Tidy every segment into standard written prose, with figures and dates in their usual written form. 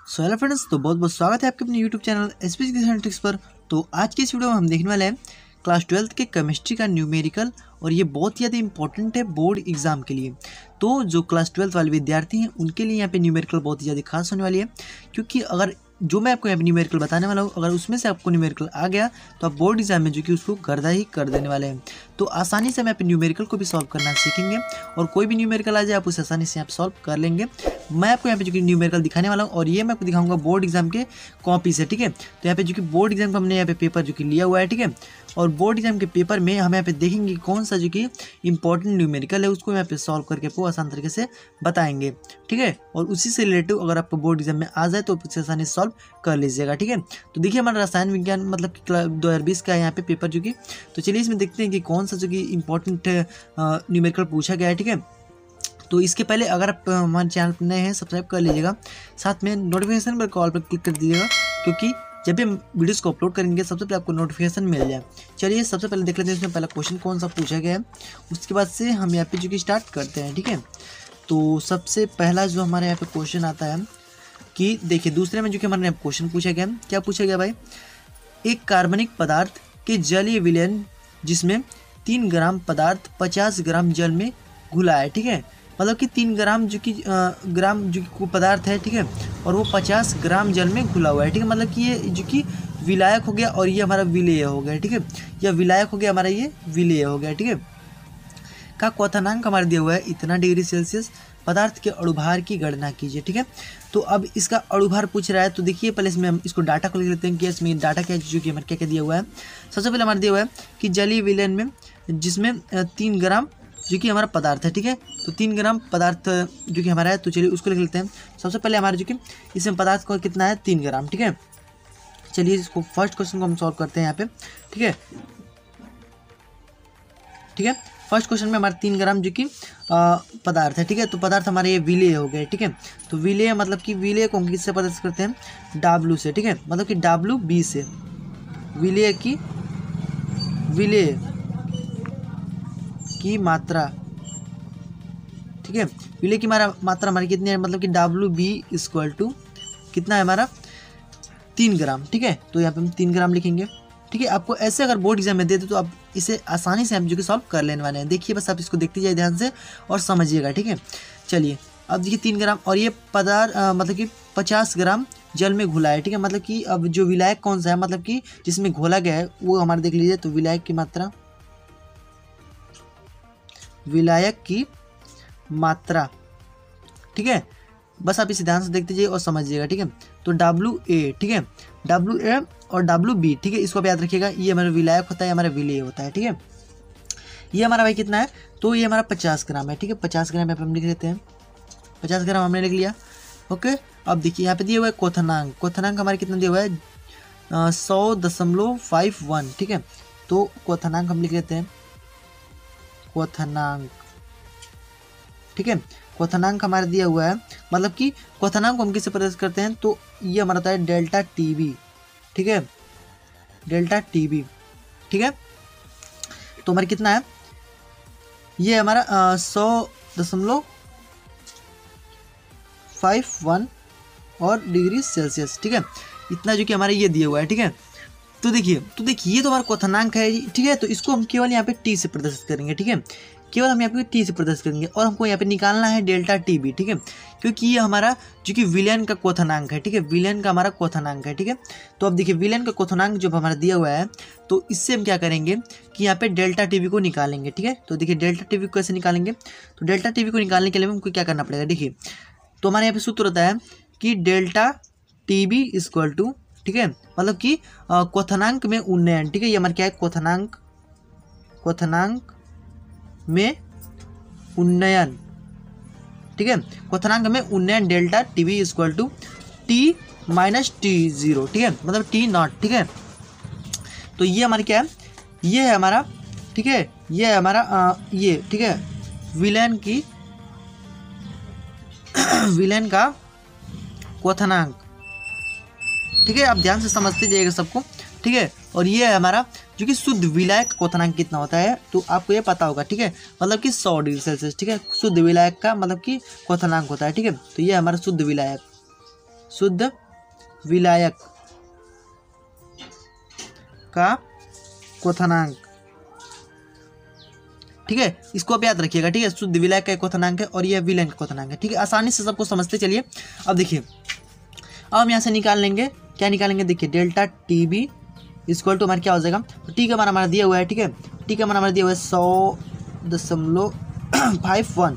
So hello friends, तो बहुत बहुत स्वागत है आपके अपने यूट्यूब चैनल एसपी ट्रिक्स पर। तो आज की इस वीडियो में हम देखने वाले हैं क्लास 12th के केमिस्ट्री का न्यूमेरिकल, और ये बहुत ही ज़्यादा इंपॉर्टेंट है बोर्ड एग्जाम के लिए। तो जो क्लास 12th वाले विद्यार्थी हैं उनके लिए यहाँ पे न्यूमेरिकल बहुत ही ज़्यादा खास होने वाली है, क्योंकि अगर जो मैं आपको यहाँ पे न्यूमेरिकल बताने वाला हूँ, अगर उसमें से आपको न्यूमेरिकल आ गया तो आप बोर्ड एग्जाम में जो कि उसको गर्दा ही कर देने वाले हैं। तो आसानी से हम यहाँ पे न्यूमेरिकल को भी सॉल्व करना सीखेंगे, और कोई भी न्यूमेरिकल आ जाए आप उसे आसानी से आप सॉल्व कर लेंगे। मैं आपको यहाँ पे जो कि न्यूमेरिकल दिखाने वाला हूँ, और ये मैं आपको दिखाऊंगा बोर्ड एग्जाम के कॉपी से, ठीक है। तो यहाँ पे जो कि बोर्ड एग्जाम का हमने यहाँ पे पेपर जो कि लिया हुआ है, ठीक है। और बोर्ड एग्जाम के पेपर में हम यहाँ पे देखेंगे कौन सा जो कि इंपॉर्टेंट न्यूमेरिकल है उसको यहाँ पे सॉल्व करके आपको आसान तरीके से बताएंगे, ठीक है। और उसी से रिलेटिव अगर आपको बोर्ड एग्जाम में आ जाए तो उसे आसानी से सॉल्व कर लीजिएगा, ठीक है। तो देखिए हमारा रसायन विज्ञान मतलब कि 2020 का है यहाँ पे पेपर जो कि, तो चलिए इसमें देखते हैं कि कौन सा जो कि इंपॉर्टेंट न्यूमेरिकल पूछा गया है, ठीक है। तो इसके पहले अगर आप हमारे चैनल पर नए हैं सब्सक्राइब कर लीजिएगा, साथ में नोटिफिकेशन पर कॉल पर क्लिक कर दीजिएगा, क्योंकि जब भी हम वीडियोस को अपलोड करेंगे सबसे पहले आपको नोटिफिकेशन मिल जाए। चलिए सबसे पहले देख लेते हैं इसमें पहला क्वेश्चन कौन सा पूछा गया है, उसके बाद से हम यहाँ पे जो कि स्टार्ट करते हैं, ठीक है। तो सबसे पहला जो हमारे यहाँ पे क्वेश्चन आता है कि देखिए दूसरे में जो कि हमारे यहाँ क्वेश्चन पूछा गया, क्या पूछा गया भाई, एक कार्बनिक पदार्थ के जलीय विलयन जिसमें 3 ग्राम पदार्थ 50 ग्राम जल में घुला है, ठीक है। मतलब कि 3 ग्राम जो कि पदार्थ है, ठीक है, और वो 50 ग्राम जल में घुला हुआ है, ठीक है। मतलब कि ये जो कि विलायक हो गया और ये हमारा विलेय हो गया, ठीक है। यह विलायक हो गया, हमारा ये विलेय हो गया, ठीक है। का क्वथनांक हमारा दिया हुआ है इतना डिग्री सेल्सियस। पदार्थ के अणुभार की गणना कीजिए, ठीक है। तो अब इसका अणुभार पूछ रहा है, तो देखिए पहले इसमें हम इसको डाटा को लिख लेते हैं कि इसमें डाटा क्या जो कि हमारे क्या क्या दिया हुआ है। सबसे पहले हमारा दिया हुआ है कि जलीय विलयन में जिसमें 3 ग्राम जो कि हमारा पदार्थ है, ठीक है। तो 3 ग्राम पदार्थ जो कि हमारा है, तो चलिए उसको लिख लेते हैं। सबसे पहले हमारे जो कि इसमें पदार्थ को कितना है 3 ग्राम, ठीक है। चलिए इसको फर्स्ट क्वेश्चन को हम सॉल्व करते हैं यहाँ पे, ठीक है, ठीक है। फर्स्ट क्वेश्चन में हमारे 3 ग्राम जो कि पदार्थ है, ठीक है। तो पदार्थ हमारे ये विलेय हो गए, ठीक है। तो विलेय मतलब कि विलेय को हम किससे प्रदर्शित करते हैं, W से, ठीक है। मतलब कि WB से विलेय की मात्रा, ठीक है। विलेय की मात्रा हमारी कितनी है, मतलब कि WB इक्वल टू कितना है हमारा 3 ग्राम, ठीक है। तो यहाँ पे हम 3 ग्राम लिखेंगे, ठीक है। आपको ऐसे अगर बोर्ड एग्जाम में दे दे तो आप इसे आसानी से हम जो कि सॉल्व कर लेने वाले हैं। देखिए बस आप इसको देखते जाइए ध्यान से और समझिएगा, ठीक है। चलिए अब देखिए 3 ग्राम और ये पदार्थ मतलब कि 50 ग्राम जल में घुला है, ठीक है। मतलब कि अब जो विलायक कौन सा है, मतलब कि जिसमें घोला गया है वो हमारे देख लीजिए। तो विलायक की मात्रा, ठीक है। बस आप इसे ध्यान से देखते जाइए और समझिएगा, ठीक है। तो WA, ठीक है, WA और WB, ठीक है, इसको आप याद रखिएगा। ये हमारा विलायक होता है, हमारा विलेय होता है, ठीक है। ये हमारा भाई कितना है, तो ये हमारा 50 ग्राम है, ठीक है। 50 ग्राम यहाँ पे हम लिख लेते हैं, 50 ग्राम हमने लिख लिया, ओके। अब देखिए यहाँ पे दिया हुआ है क्वथनांक हमारे कितना दिया हुआ है 100.51, ठीक है। तो क्वथनांक हम लिख लेते हैं, क्वथनांक, ठीक है। क्वथनांक हमारा दिया हुआ है, मतलब कि क्वथनांक को हम किससे प्रदर्शित करते हैं, तो ये हमारा होता है डेल्टा TB, ठीक है, डेल्टा TB, ठीक है। तो हमारा कितना है, ये हमारा 100.51 और डिग्री सेल्सियस, ठीक है। इतना जो कि हमारा ये दिया हुआ है, ठीक है। तो देखिए ये तो हमारा क्वथनांक है, ठीक है। तो इसको हम केवल यहाँ पे T से प्रदर्शित करेंगे, ठीक है। केवल हम यहाँ पे T से प्रदर्शित करेंगे, और हमको यहाँ पे निकालना है डेल्टा TB, ठीक है, क्योंकि ये हमारा जो कि विलयन का क्वथनांक है, ठीक है। विलयन का हमारा क्वथनांक है, ठीक है। तो अब देखिए विलयन का क्वथनांक जब हमारा दिया हुआ है, तो इससे हम क्या करेंगे कि यहाँ पे डेल्टा TB को निकालेंगे, ठीक है। तो देखिए डेल्टा TB को कैसे निकालेंगे, तो डेल्टा TB को निकालने के लिए हमको क्या करना पड़ेगा, देखिए। तो हमारे यहाँ पे सूत्र होता है कि डेल्टा TB इक्वल टू, ठीक है, मतलब कि क्वथनांक में उन्नयन, ठीक है। ये हमारा क्या है, क्वथनांक में उन्नयन, ठीक है। क्वथनांक में उन्नयन delta TB equal to T minus T0, ठीक है, मतलब T0, ठीक है। तो ये हमारा क्या है, ये है हमारा, ठीक है, ये है हमारा ये, ठीक है, विलयन का क्वथनांक, ठीक है। आप ध्यान से समझते जाइएगा सबको, ठीक है। और ये है हमारा जो कि शुद्ध विलायक क्वथनांक कितना होता है, तो आपको ये पता होगा, ठीक है, मतलब कि 100 डिग्री सेल्सियस, ठीक है। शुद्ध विलायक का मतलब कि क्वथनांक होता है, ठीक है। तो ये हमारा शुद्ध विलायक शुद्ध विलायक का क्वथनांक। ठीक है, इसको आप याद रखिएगा। ठीक है, शुद्ध विलायक का क्वथनांक है और यह विलयन का क्वथनांक है। ठीक है, आसानी से सबको समझते चलिए। अब देखिए, अब हम यहाँ से निकाल लेंगे, क्या निकालेंगे, देखिए delta T B equal to हमारा क्या हो जाएगा, तो टी का मान हमारा दिया हुआ है। ठीक है, टी का मान हमारा दिया हुआ है 100.51।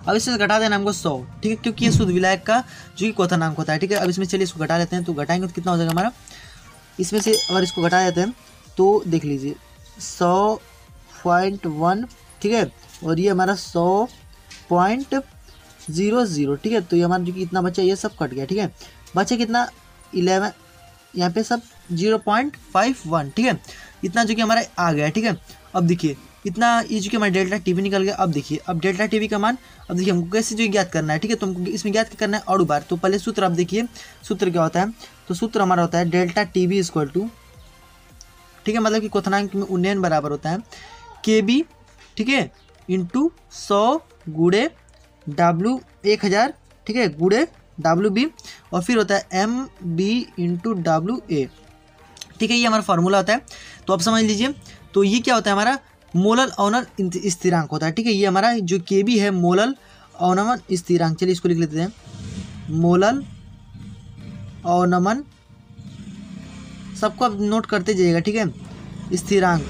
अब इससे घटा देना हमको 100। ठीक है, क्योंकि ये शुद्ध विलायक का जो कि क्वथनांक होता है। ठीक है, अब इसमें चलिए इसको घटा लेते हैं, तो घटाएंगे तो कितना हो जाएगा हमारा, इसमें से अगर इसको घटा देते हैं तो देख लीजिए 100.1। ठीक है, और ये हमारा 100.00। ठीक है, तो ये हमारा जो कि इतना बचा ये सब कट गया। ठीक है, बचे कितना 11, यहाँ पे सब 0.51। ठीक है, इतना जो कि हमारा आ गया। ठीक है, अब देखिए इतना ये जो कि हमारा डेल्टा टी बी निकल गया। अब देखिए, अब डेल्टा टी बी का मान अब देखिए हमको कैसे जो ज्ञात करना है। ठीक है, तो हमको इसमें ज्ञात करना है और बार। तो पहले सूत्र आप देखिए, सूत्र क्या होता है, तो सूत्र हमारा होता है delta T B equal to, ठीक है, मतलब कि क्वथनांक में उन्नयन बराबर होता है के बी, ठीक है, इंटू 100 गुड़े डब्ल्यू 1000, ठीक है, गुड़े डब्ल्यू बी, और फिर होता है M B into W A. ठीक है, ये हमारा फार्मूला होता है। तो आप समझ लीजिए, तो ये क्या होता है हमारा मोलल अवनमन स्थिरांक होता है। ठीक है, ये हमारा जो के बी है मोलल अवनमन स्थिरांक। चलिए इसको लिख लेते हैं, मोलल अवनमन, सबको आप नोट करते जाइएगा। ठीक है, स्थिरांक।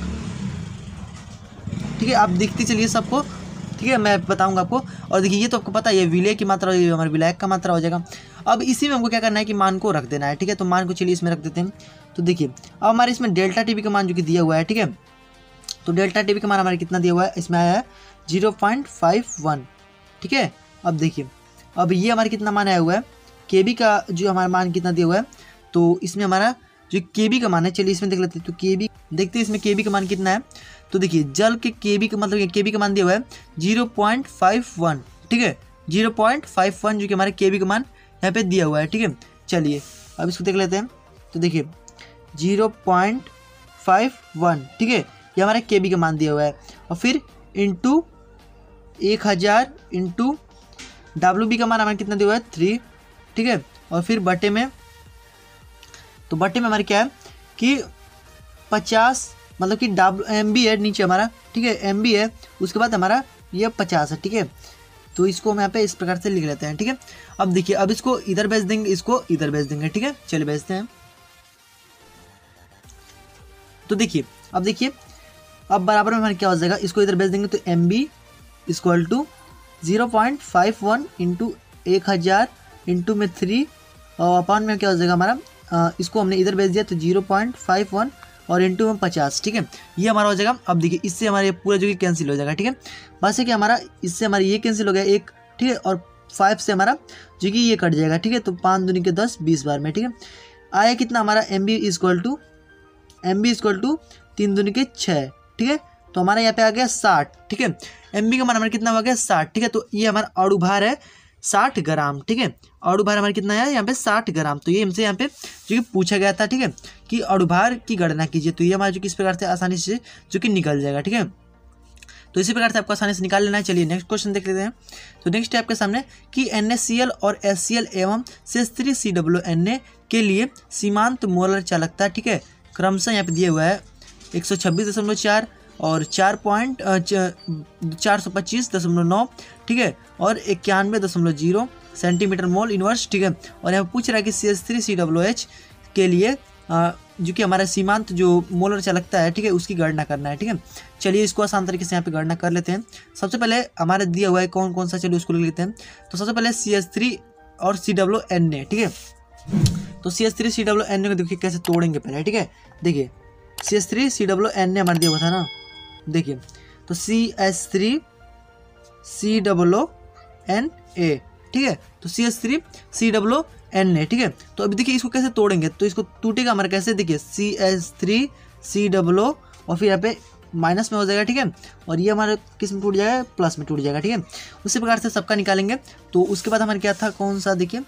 ठीक है, आप देखते चलिए सबको। ठीक है, मैं बताऊंगा आपको। और देखिए ये तो आपको पता है, ये विलय की मात्रा, ये हमारे विलायक का मात्रा हो जाएगा। अब इसी में हमको क्या करना है कि मान को रख देना है। ठीक है, तो मान को चलिए इसमें रख देते हैं। तो देखिए अब हमारे इसमें डेल्टा टी बी का मान जो कि दिया हुआ है। ठीक है, तो डेल्टा टी बी का मान हमारे कितना दिया हुआ है, इसमें आया है 0.51। ठीक है, अब देखिए अब ये हमारे कितना मान आया हुआ है, के बी का जो हमारा मान कितना दिया हुआ है, तो इसमें हमारा जो के बी का मान है, चलिए इसमें देख लेते हैं। तो के बी देखते हैं इसमें के बी का मान कितना है। तो देखिए जल के के बी का मतलब के बी का मान दिया हुआ है 0.51। ठीक है, 0.51 जो कि हमारे के बी का मान यहाँ पे दिया हुआ है। ठीक है, चलिए अब इसको देख लेते हैं। तो देखिए 0.51, ठीक है, ये हमारे के बी का मान दिया हुआ है, और फिर इंटू 1000 इंटू डब्ल्यू बी का मान हमारे कितना दिया हुआ है 3। ठीक है, और फिर बटे में, तो बटे में हमारे क्या है कि 50, मतलब कि एम बी है नीचे हमारा। ठीक है, एम बी है, उसके बाद हमारा ये 50 है। ठीक है, तो इसको हम यहाँ पे इस प्रकार से लिख लेते हैं। ठीक है, अब देखिए अब इसको इधर भेज देंगे, इसको इधर भेज देंगे। ठीक है, चलिए भेजते हैं। तो देखिए अब देखिए अब बराबर में हमारे क्या हो जाएगा, इसको इधर भेज देंगे तो M B equal to 0.51 into 1000 into में 3 और अपान में क्या हो जाएगा हमारा, इसको हमने इधर भेज दिया तो 0.51 और इंटू में 50। ठीक है, ये हमारा हो जाएगा। अब देखिए इससे हमारे पूरा जो कि कैंसिल हो जाएगा। ठीक है, बस है कि हमारा इससे हमारा ये कैंसिल हो गया एक। ठीक है, और 5 से हमारा जो कि ये कट जाएगा। ठीक है, तो 5 दूनी के 10, 20 बार में। ठीक है, आया कितना हमारा एम बी इक्वल टू 3 दूनी के 6। ठीक है, तो हमारा यहाँ पे आ गया 60। ठीक है, एम बी का मान हमारा कितना हो गया 60। ठीक है, तो ये हमारा अणुभार है 60 ग्राम। ठीक है, अणुभार हमारा कितना है यहाँ पे 60 ग्राम। तो ये हमसे यहाँ पे जो कि पूछा गया था। ठीक है, कि अणुभार की गणना कीजिए, तो ये हमारा जो कि इस प्रकार से आसानी से जो कि निकल जाएगा। ठीक है, तो इसी प्रकार से आपको आसानी से निकाल लेना है। चलिए नेक्स्ट क्वेश्चन देख लेते हैं। तो नेक्स्ट है आपके सामने कि NaCl और HCl एवं CH3COONA के लिए सीमांत मोलर चालकता, ठीक है, क्रमशः यहाँ पे दिया हुआ है 126.4 और 425.9, ठीक है, और 91.0 सेंटीमीटर मोल इनवर्स। ठीक है, और यहाँ पूछ रहा है कि CH3COOH के लिए जो कि हमारा सीमांत जो मोलर चालकता है, ठीक है, उसकी गणना करना है। ठीक है, चलिए इसको आसान तरीके से यहाँ पे गणना कर लेते हैं। सबसे पहले हमारा दिया हुआ है कौन कौन सा, चलिए उसको लिख लेते हैं। तो सबसे पहले CH3 और COONA। ठीक है, तो CH3COONA को देखिए कैसे तोड़ेंगे पहले। ठीक है, देखिए CH3COONA हमारा दिया हुआ था ना, देखिए तो CH3COONA, ठीक है, तो CH3COONA। ठीक है, तो अभी देखिए इसको कैसे तोड़ेंगे, तो इसको टूटेगा हमारा कैसे, देखिए CH3COO और फिर यहाँ पे माइनस में हो जाएगा। ठीक है, और ये हमारे किस में टूट जाएगा, प्लस में टूट जाएगा। ठीक है, उसी प्रकार से सबका निकालेंगे। तो उसके बाद हमारे क्या था, कौन सा, देखिए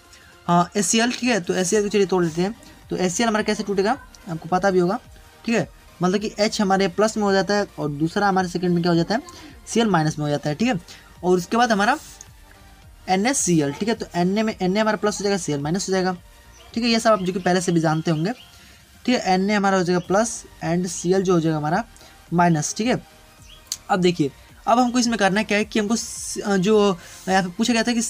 हाँ HCl। ठीक है, तो HCl को चलिए तोड़ लेते हैं। तो HCl हमारा कैसे टूटेगा आपको पता भी होगा। ठीक है, मतलब कि H हमारे प्लस में हो जाता है और दूसरा हमारे सेकंड में क्या हो जाता है, Cl माइनस में हो जाता है। ठीक है, और उसके बाद हमारा NaCl, ठीक है। तो Na में Na हमारा प्लस हो जाएगा, Cl माइनस हो जाएगा, ठीक है। ये सब आप जो कि पहले से भी जानते होंगे, ठीक है। Na हमारा हो जाएगा प्लस एंड Cl जो हो जाएगा हमारा माइनस, ठीक है। अब देखिए, अब हमको इसमें करना क्या है कि हमको जो यहाँ पे पूछा गया था कि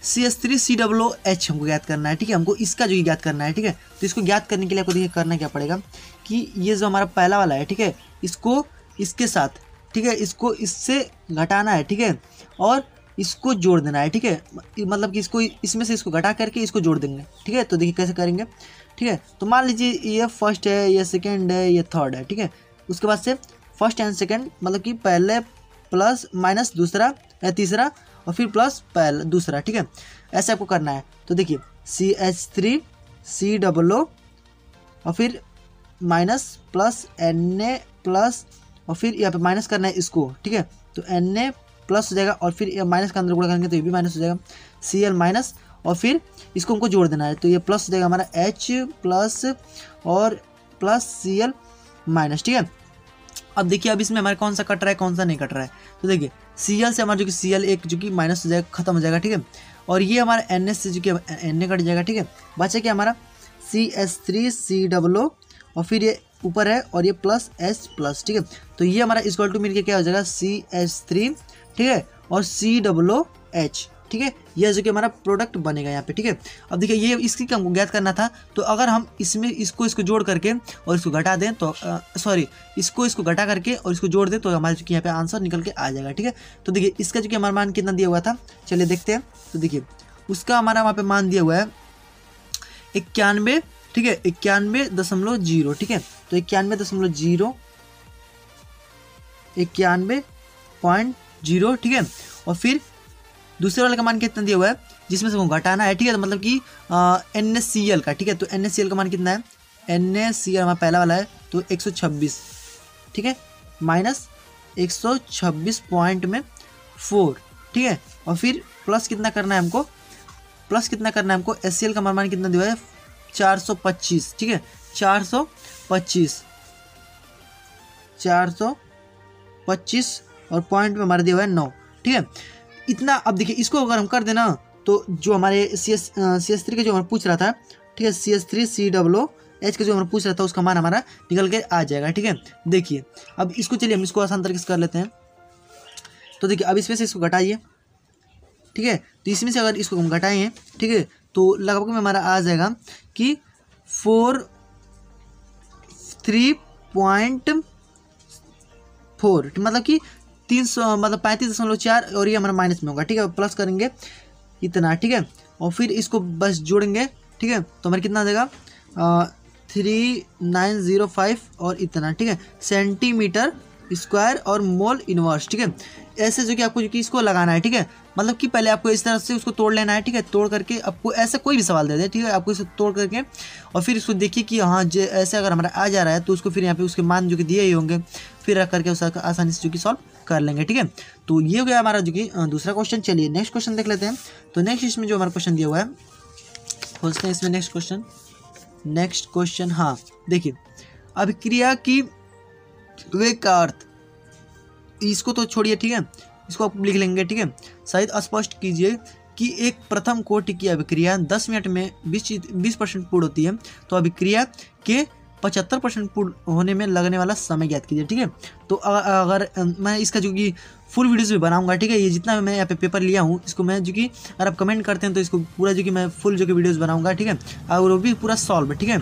CH3COOH हमको ज्ञात करना है, ठीक है। हमको इसका जो ज्ञात करना है, ठीक है। तो इसको ज्ञात करने के लिए आपको देखिए करना क्या पड़ेगा कि ये जो हमारा पहला वाला है, ठीक है, इसको इसके साथ, ठीक है, इसको इससे घटाना है, ठीक है, और इसको जोड़ देना है, ठीक है। मतलब कि इसको इसमें से इसको घटा करके इसको जोड़ देंगे, ठीक है। तो देखिए कैसे करेंगे, ठीक है। तो मान लीजिए ये फर्स्ट है, ये सेकेंड है, ये थर्ड है, ठीक है। उसके बाद से फर्स्ट एंड सेकेंड मतलब कि पहले प्लस माइनस दूसरा या तीसरा और फिर प्लस पहला दूसरा, ठीक है। ऐसे आपको करना है। तो देखिए CH3COO और फिर माइनस प्लस Na प्लस और फिर यहाँ पे माइनस करना है इसको, ठीक है। तो Na प्लस हो जाएगा और फिर माइनस का अंदर गुणा करेंगे तो ये भी माइनस हो जाएगा, Cl माइनस और फिर इसको हमको जोड़ देना है। तो ये प्लस हो जाएगा हमारा H प्लस और प्लस Cl माइनस, ठीक है। अब देखिए अब इसमें हमारे कौन सा कट रहा है कौन सा नहीं कट रहा है। तो देखिए Cl से हमारा जो कि Cl एक जो कि माइनस हो जाएगा, खत्म हो जाएगा, ठीक है। और ये हमारा Na से जो कि Na कट जाएगा, ठीक है। बचा क्या हमारा CH3COO और फिर ये ऊपर है और ये प्लस H प्लस, ठीक है। तो ये हमारा इक्वल टू मिलकर क्या हो जाएगा CH3, ठीक है, और COOH, ठीक है। ये जो कि हमारा प्रोडक्ट बनेगा यहाँ पे, ठीक है। अब देखिए ये इसकी हमको ज्ञात करना था। तो अगर हम इसमें इसको जोड़ करके और इसको घटा दें तो इसको घटा करके और इसको जोड़ दें तो हमारे जो कि यहाँ पे आंसर निकल के आ जाएगा, ठीक है। तो देखिए इसका जो कि हमारा मान कितना दिया हुआ था, चलिए देखते हैं। तो देखिए उसका हमारा वहाँ पे मान दिया हुआ है 91, ठीक है, 91.0, ठीक है। तो 91.0, ठीक है। और फिर दूसरे वाले का मान कितना दिया हुआ है जिसमें से वो घटाना है, ठीक है। तो मतलब कि NaCl का, ठीक है। तो NaCl का मान कितना है, NaCl हमारा पहला वाला है तो 126, ठीक है, माइनस 126.4, ठीक है। और फिर प्लस कितना करना है हमको, HCl का मान कितना दिया हुआ है 425, ठीक है, 425 और पॉइंट में हमारा दिया हुआ है 9, ठीक है। इतना अब देखिए इसको अगर हम कर देना तो जो हमारे CH3 का जो हमारा पूछ रहा था, ठीक है, CH3COOH का जो हमारा पूछ रहा था उसका मान हमारा निकल के आ जाएगा, ठीक है। देखिए अब इसको चलिए हम इसको आसान तरीके से कर लेते हैं। तो देखिए अब इसमें से इसको घटाइए, ठीक है। तो इसमें से अगर इसको हम घटाएं, ठीक है, तो लगभग में हमारा आ जाएगा कि 43.4, मतलब कि 300 मतलब 35.4 और ये हमारा माइनस में होगा, ठीक है। प्लस करेंगे इतना, ठीक है, और फिर इसको बस जोड़ेंगे, ठीक है। तो हमारे कितना आ जाएगा 3905 और इतना, ठीक है, सेंटीमीटर स्क्वायर और मोल इनवर्स, ठीक है। ऐसे जो कि आपको जो कि इसको लगाना है, ठीक है। मतलब कि पहले आपको इस तरह से उसको तोड़ लेना है, ठीक है। तोड़ करके आपको ऐसा कोई भी सवाल दे दे, ठीक है, आपको इसको तोड़ करके और फिर इसको देखिए कि हाँ ऐसे अगर हमारा आ जा रहा है तो उसको फिर यहाँ पे उसके मान जो कि दिए ही होंगे फिर रख करके उसका आसानी से जो कि सॉल्व कर लेंगे, ठीक है। तो ये हो गया हमारा जो कि दूसरा क्वेश्चन। चलिए नेक्स्ट क्वेश्चन देख लेते हैं। तो नेक्स्ट इसमें जो हमारा क्वेश्चन दिया हुआ है खोजते हैं इसमें नेक्स्ट क्वेश्चन। हाँ देखिए अभिक्रिया की वे का अर्थ, इसको तो छोड़िए, ठीक है, इसको आप लिख लेंगे, ठीक है। शायद स्पष्ट कीजिए कि एक प्रथम कोटि की अभिक्रिया 10 मिनट में 20% पूर्ण होती है तो अभिक्रिया के 75% पूर्ण होने में लगने वाला समय ज्ञात कीजिए, ठीक है। तो अगर मैं इसका जो कि फुल वीडियोस भी बनाऊंगा, ठीक है, ये जितना मैं यहाँ पे पेपर लिया हूँ इसको मैं जो कि अगर आप कमेंट करते हैं तो इसको पूरा जो कि मैं फुल जो कि वीडियोस बनाऊंगा, ठीक है, और वो भी पूरा सॉल्व, ठीक है,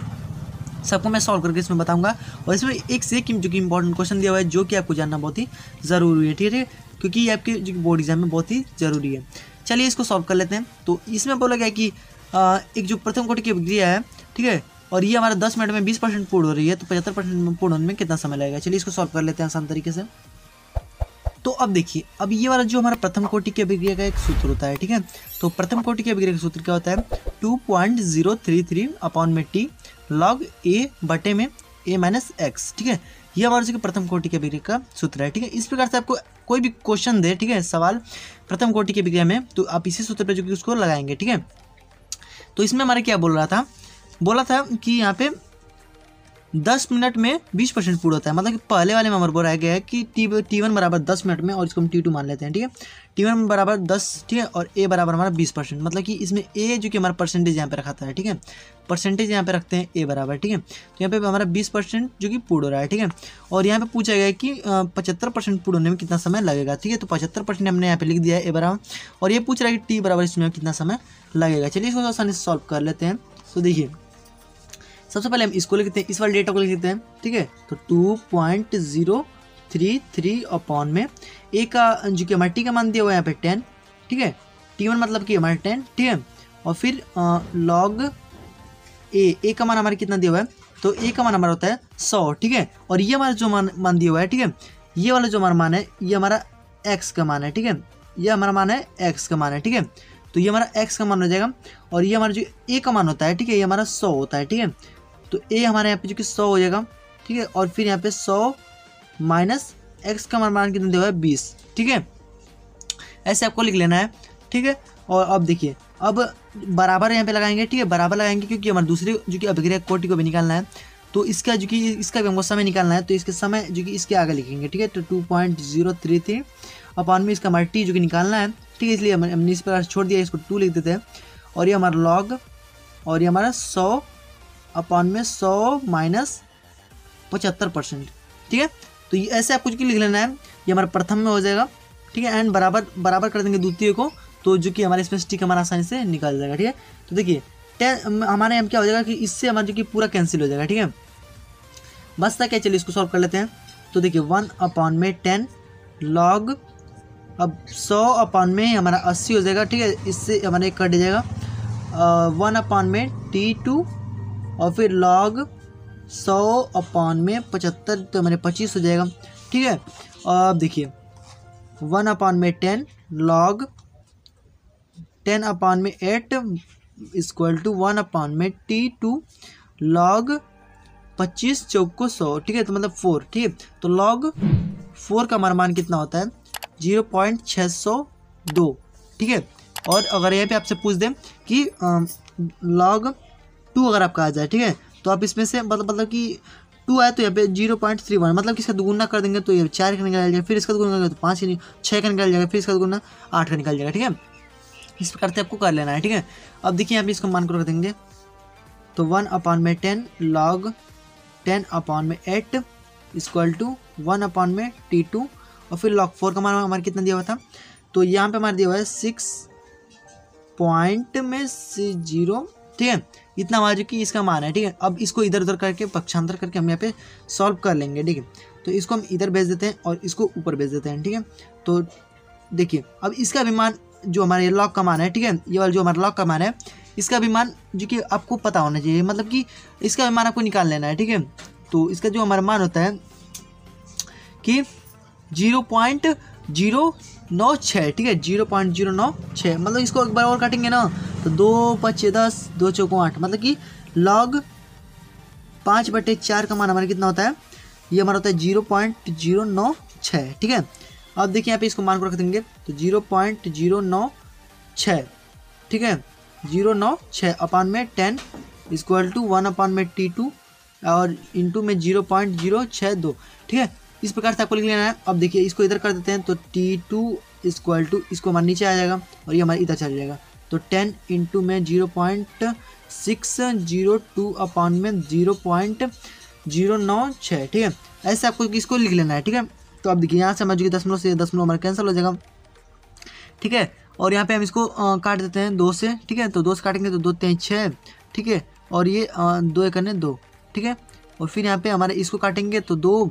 सबको मैं सॉल्व करके इसमें बताऊंगा। और इसमें एक से एक जो कि इंपॉर्टेंट क्वेश्चन दिया हुआ है जो कि आपको जानना बहुत ही ज़रूरी है, ठीक है, क्योंकि ये आपके जो बोर्ड एग्जाम में बहुत ही ज़रूरी है। चलिए इसको सॉल्व कर लेते हैं। तो इसमें बोला गया कि एक जो प्रथम कोटि की अभिक्रिया है, ठीक है, और ये हमारा 10 मिनट में 20% पूर्ण हो रही है तो 75% पूर्ण होने में कितना समय लगेगा। चलिए इसको सॉल्व कर लेते हैं आसान तरीके से। तो अब देखिए अब ये वाला जो हमारा प्रथम कोटि की अभिक्रिया का एक सूत्र होता है, ठीक है। तो प्रथम कोटि की अभिक्रिया का सूत्र क्या होता है 2.033/T log A बटे में A माइनस एक्स, ठीक है। ये हमारा जो प्रथम कोटि की अभिक्रिया का सूत्र है, ठीक है। इस प्रकार से आपको कोई भी क्वेश्चन दे, ठीक है, सवाल प्रथम कोटि की अभिक्रिया में, तो आप इसी सूत्र पे जो कि उसको लगाएंगे, ठीक है। तो इसमें हमारे क्या बोला था कि यहाँ पे 10 मिनट में 20% पूरा होता है। मतलब कि पहले वाले में हमारे बोला गया है कि T1 बराबर 10 मिनट में, और इसको हम T2 मान लेते हैं, ठीक है। T1 बराबर 10, ठीक है, और A बराबर हमारा 20%। मतलब कि इसमें A जो कि हमारा परसेंटेज यहाँ पे रखा था, ठीक है, परसेंटेज यहाँ पे रखते हैं A बराबर, ठीक है। तो यहाँ पे हमारा 20% जो कि पूर्ण हो रहा है, ठीक है। और यहाँ पे पूछा गया है कि 75% पूर्ण होने में कितना समय लगेगा, ठीक है। तो 75% हमने यहाँ पे लिख दिया है A बराबर, और ये पूछ रहा है कि T बराबर इसमें कितना समय लगेगा। चलिए इसको आसानी से सॉल्व कर लेते हैं। तो देखिए सबसे पहले हम इसको लिखते हैं, इस वाले डेटा को लिख देते हैं, ठीक है। तो 2.033 अपॉन में ए का जो कि हमारा टी का मान दिया हुआ है यहाँ पे 10, ठीक है। T1 मतलब कि हमारा 10, ठीक है। और फिर लॉग ए का मान हमारा कितना दिया हुआ है, तो ए का मान हमारा होता है 100, ठीक है। और ये हमारा जो मान दिया हुआ है, ठीक है, ये वाला जो हमारा मान है ये हमारा एक्स का मान है, ठीक है। ये हमारा मान है एक्स का मान है, ठीक है। तो ये हमारा एक्स का मान हो जाएगा, और ये हमारा जो ए का मान होता है, ठीक है, ये हमारा 100 होता है, ठीक है। तो ए हमारे यहाँ पे जो कि 100 हो जाएगा, ठीक है। और फिर यहाँ पे 100 माइनस एक्स का मान कितना दिया हुआ है 20, ठीक है। ऐसे आपको लिख लेना है, ठीक है। और अब देखिए अब बराबर यहाँ पे लगाएंगे, ठीक है, बराबर लगाएंगे क्योंकि हमारे दूसरे जो कि अभिक्रिया कोटि को भी निकालना है। तो इसका जो कि इसका भी हमको समय निकालना है, तो इसके समय जो कि इसके आगे लिखेंगे, ठीक है। तो 2.033 अपॉन में इसका हमारा टी जो कि निकालना है, ठीक है। इसलिए हमने इस प्रकार छोड़ दिया, इसको 2 लिख देते हैं। और ये हमारा लॉग, और ये हमारा 100 अपॉन में 100 माइनस 75%, ठीक है। तो ये ऐसे आपको जो कि लिख लेना है, ये हमारा प्रथम में हो जाएगा, ठीक है। एंड बराबर कर देंगे द्वितीय को, तो जो कि हमारे इसमें टी हमारा आसानी से निकल जाएगा, ठीक है। तो देखिए 10 हमारे यहाँ क्या हो जाएगा कि इससे हमारा जो कि पूरा कैंसिल हो जाएगा, ठीक है। बसता क्या, चलिए इसको सॉल्व कर लेते हैं। तो देखिए 1 अपॉन में 10 लॉग, अब 100 अपॉन में हमारा 80 हो जाएगा, ठीक है। इससे हमारा एक कट जाएगा 1 अपॉन में T2, और फिर लॉग 100 अपॉन में 75, तो हमारे 25 हो जाएगा, ठीक है। और अब देखिए 1 अपॉन में 10 लॉग 10 अपॉन में 8 इक्वल टू 1 अपॉन में T2 लॉग 25 चौक को 100, ठीक है। तो मतलब 4, ठीक है। तो लॉग 4 का हमारा मान कितना होता है 0.602, ठीक है। और अगर यहाँ पे आपसे पूछ दें कि लॉग 2 अगर आपका आ जाए, ठीक है, तो आप इसमें से मतलब कि 2 आए तो यहाँ पे 0.31, मतलब कि इसका दुगुना कर देंगे तो ये 4 का निकल जाएगा, फिर इसका दुगुना करेंगे तो 5 का 6 का निकल जाएगा, फिर इसका दुगुना 8 का निकल जाएगा, ठीक है। इस प्रकार से आपको कर लेना है, ठीक है। अब देखिए यहाँ पे इसको मान कर रख देंगे, तो 1 अपॉन में 10 लॉग 10 अपॉन में 8 इक्वल टू 1 अपॉन में T2, और फिर लॉग 4 का मान हमारा कितना दिया हुआ था, तो यहाँ पे हमारा दिया हुआ है 6.0, ठीक है। इतना हमारा जो कि इसका मान है, ठीक है। अब इसको इधर उधर करके पक्षांतर करके हम यहाँ पे सॉल्व कर लेंगे, ठीक है। तो इसको हम इधर भेज देते हैं और इसको ऊपर भेज देते हैं, ठीक है। तो देखिए अब इसका भी मान जो हमारे लॉग का मान है, ठीक है, ये वाला जो हमारा लॉग का मान है, इसका भी मान जो कि आपको पता होना चाहिए, मतलब कि इसका भी मान आपको निकाल लेना है, ठीक है। तो इसका जो हमारा मान होता है कि 0.096, ठीक है, 0.096, मतलब इसको एक बार और काटेंगे ना तो 2 5 10 2 चौक 8, मतलब कि लॉग 5/4 का मान हमारा कितना होता है, ये हमारा होता है 0.096, ठीक है। अब देखिए यहाँ पे इसको मान को रख देंगे तो 0.096, ठीक है, 096 अपॉन में 10 इक्वल टू 1 अपॉन में T2 और इंटू में 0.062, ठीक है। इस प्रकार से आपको लिख लेना है। अब देखिए इसको इधर कर देते हैं तो T2 इक्वल टू इसको हमारे नीचे आ जाएगा और ये हमारे इधर चल जाएगा, तो 10 इंटू में 0.602 अपॉन में 0.096, ठीक है। ऐसे आपको इसको लिख लेना है, ठीक है। तो अब देखिए यहाँ से हमारे जो दशमलव से दशमलव हमारा कैंसिल हो जाएगा, ठीक है। और यहाँ पे हम इसको काट देते हैं 2 से, ठीक है। तो 2 से काटेंगे तो 2 3 6, ठीक है। और ये 2 एक 2, ठीक है। और फिर यहाँ पे हमारे इसको काटेंगे तो 2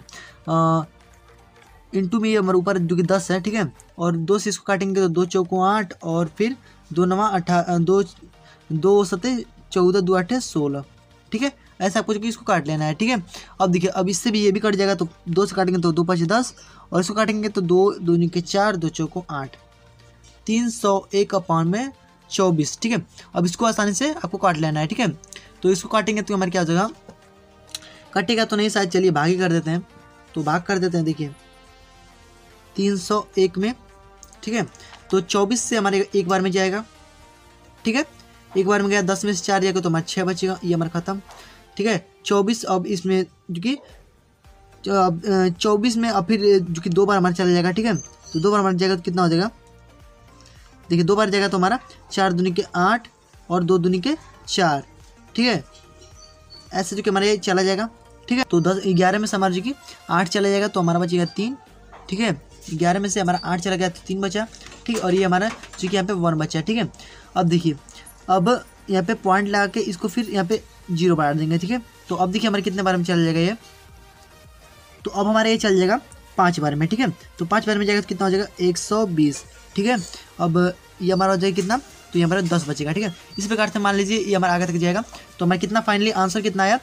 इंटू में ये हमारे ऊपर जो कि 10 है, ठीक है। और 2 से इसको काटेंगे तो 2 चौको 8 और फिर 2 9 18 2 7 14 2 8 16, ठीक है। ऐसा आपको कि इसको काट लेना है, ठीक है। अब देखिए अब इससे भी ये भी कट जाएगा, तो 2 से काटेंगे तो 2 5 10 और इसको काटेंगे तो 2 2 9 4 2 चौको 8, 301 अपॉन में 24, ठीक है। अब इसको आसानी से आपको काट लेना है, ठीक है। तो इसको काटेंगे तो हमारे क्या हो जाएगा, कटेगा तो नहीं शायद, चलिए भाग ही कर देते हैं, तो भाग कर देते हैं। देखिए 301 में, ठीक है, तो 24 से हमारे एक बार में जाएगा, ठीक है, एक बार में गया, 10 में से 4 जाएगा तो हमारा 6 बचेगा, ये हमारा खत्म। ठीक है 24, अब इसमें जो कि 24 में अब फिर जो कि 2 बार हमारा चला जाएगा, ठीक है। तो 2 बार हमारा जाएगा तो कितना हो जाएगा, देखिए 2 बार जाएगा तो हमारा 4 दूनी के 8 और 2 दूनी के 4, ठीक है। ऐसे जो कि हमारा ये चला जाएगा, ठीक है। तो 11 में से हमारा जो कि 8 चला जाएगा तो हमारा बचेगा 3, ठीक है। 11 में से हमारा 8 चला गया तो 3 बचा, ठीक है। और ये हमारा जो कि यहाँ पे 1 बचा, ठीक है। अब देखिए, अब यहाँ पे पॉइंट लगा के इसको फिर यहाँ पे 0 बढ़ा देंगे, ठीक है। तो अब देखिए हमारे कितने बार में चला जाएगा ये, तो अब हमारा ये चल जाएगा 5 बार में, ठीक है। तो 5 बार में जाएगा तो कितना हो जाएगा 120, ठीक है। अब ये हमारा हो जाएगा कितना, तो ये हमारा 10 बचेगा, ठीक है। इस प्रकार से मान लीजिए ये हमारा आगे तक जाएगा तो हमारा कितना फाइनली आंसर कितना आया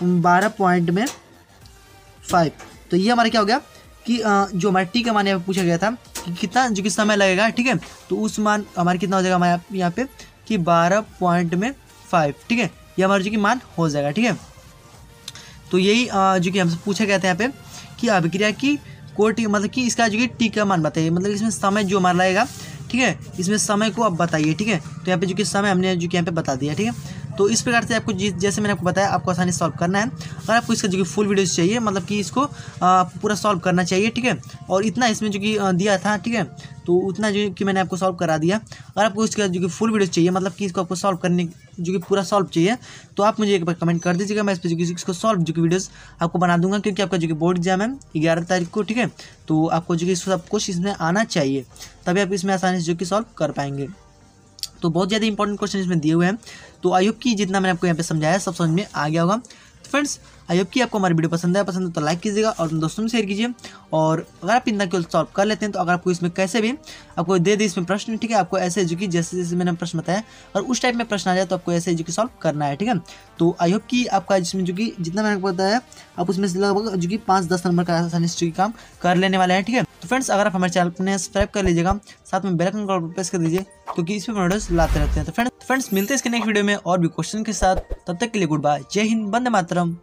12.5। तो ये हमारा क्या हो गया कि जो हमारे टी का मान यहाँ पे पूछा गया था कि कितना जो कि समय लगेगा, ठीक है। तो उस मान हमारा कितना हो जाएगा हमारे यहाँ पे कि 12.5, ठीक है। ये हमारा जो कि मान हो जाएगा, ठीक है। तो यही जो कि हमसे पूछा गया था यहाँ पे कि अभिक्रिया की कोटि मतलब कि इसका जो कि टी का मान बताइए, मतलब इसमें समय जो हमारा लगेगा, ठीक है। इसमें समय को आप बताइए, ठीक है। तो यहाँ पे जो कि समय हमने जो कि यहाँ पे बता दिया, ठीक है। तो इस प्रकार से आपको जैसे मैंने आपको बताया आपको आसानी सॉल्व करना है। अगर आपको इसका जो कि फुल वीडियोस चाहिए, मतलब कि इसको आपको पूरा सॉल्व करना चाहिए, ठीक है। और इतना इसमें जो कि दिया था, ठीक है। तो उतना जो कि मैंने आपको सॉल्व करा दिया। अगर आपको इसका जो कि फुल वीडियोस चाहिए, मतलब कि इसको आपको सॉल्व करने जो कि पूरा सॉल्व चाहिए, तो आप मुझे एक बार कमेंट कर दीजिएगा। मैं इस पर जो कि इसको सॉल्व जो कि वीडियोस आपको बना दूंगा, क्योंकि आपका जो कि बोर्ड एग्जाम है 11 तारीख को, ठीक है। तो आपको जो कि सब कुछ इसमें आना चाहिए, तभी आप इसमें आसानी से जो कि सॉल्व कर पाएंगे। तो बहुत ज़्यादा इंपॉर्टेंट क्वेश्चन इसमें दिए हुए हैं। तो आई होप कि जितना मैंने आपको यहाँ पे समझाया सब समझ में आ गया होगा। तो फ्रेंड्स, आई होप कि आपको हमारी वीडियो पसंद है तो लाइक कीजिएगा और अपने दोस्तों में शेयर कीजिए। और अगर आप इतना केवल सॉल्व कर लेते हैं, तो अगर आपको इसमें कैसे भी आपको दे इसमें प्रश्न, ठीक है, आपको ऐसे जो कि जैसे जैसे मैंने प्रश्न बताया और उस टाइप में प्रश्न आ जाए तो आपको ऐसे जो कि सॉल्व करना है, ठीक है। तो आई होप कि आपका इसमें जो कि जितना मैंने आपको बताया आप उसमें से लगभग जो कि 5-10 नंबर का आसानी से काम कर लेने वाले हैं, ठीक है। तो फ्रेंड्स, अगर आप हमारे चैनल को सब्सक्राइब कर लीजिएगा, साथ में बेल आइकन को प्रेस कर दीजिए, क्योंकि इस पर वीडियोस लाते रहते हैं। तो फ्रेंड्स मिलते हैं इसके नेक्स्ट वीडियो में और भी क्वेश्चन के साथ। तब तक के लिए गुड बाय, जय हिंद, वंदे मातरम।